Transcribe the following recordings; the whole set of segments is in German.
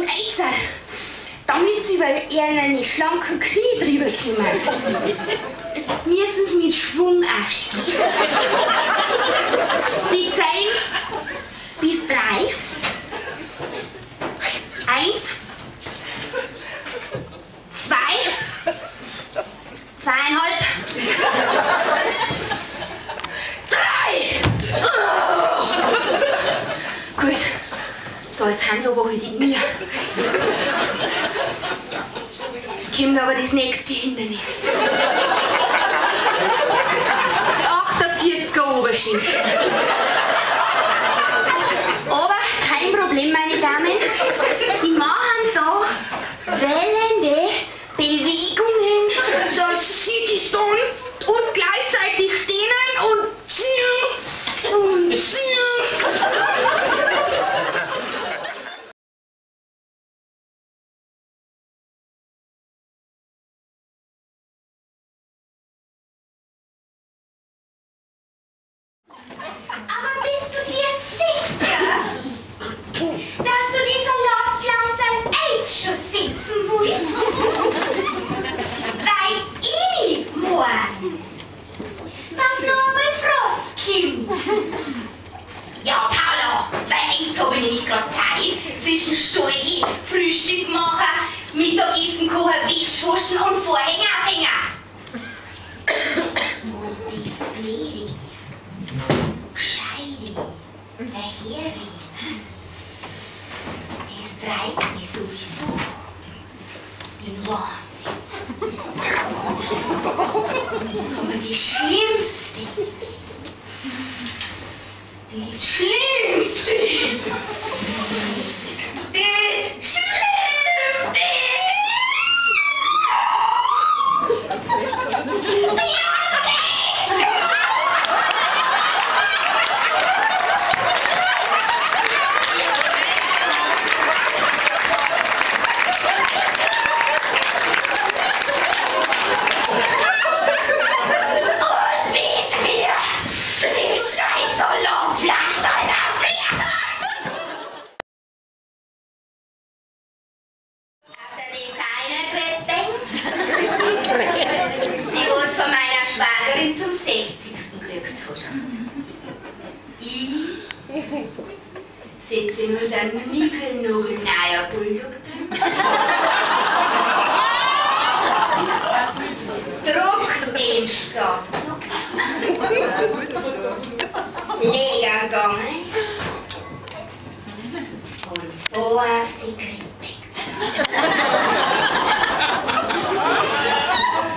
Und jetzt, damit sie über ihren schlanken Knie drüber kommen, müssen sie mit Schwung aufstehen. Sie zählen bis 3. 1, 2, 2,5, 3. Gut, so jetzt haben sie aber heute die Knie. Jetzt kommt aber das nächste Hindernis. 48er Oberschicht. Aber kein Problem, meine Damen. Sie machen da wellende Bewegungen. Das sieht es dann und gleichzeitig stehen und ziehen und ziehen. Aber bist du dir sicher, dass du die Salatpflanzen eins schon sitzen willst? Weil ich muss, dass noch einmal Frost kommt. Ja, Paula, weil jetzt habe ich nicht gerade Zeit zwischen Steuern, Frühstück machen, Mittagessen kochen, Wäsche waschen und Vorhänge aufhängen. Und das Blöde. Scheide, der Heri, das treibt mich sowieso in Wahnsinn. Aber das Schlimmste, zum 60. gekriegt hat. Ich sitze in unserem niegelnagelneuen Produkt druck den Startdruck, Leger gegangen und vor auf die Krippe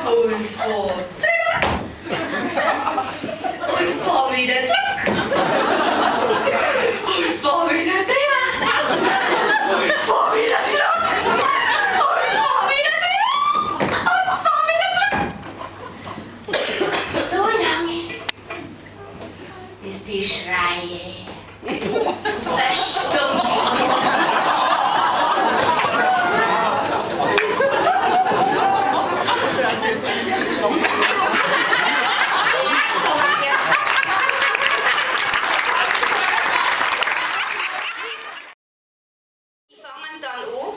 und vor und fahr wieder zurück. Und fahr wieder drüber. Und fahr wieder zurück. Und fahr wieder drüber. Und fahr wieder zurück. So lange, bis die Schreie verstummen. Die fangen dann an,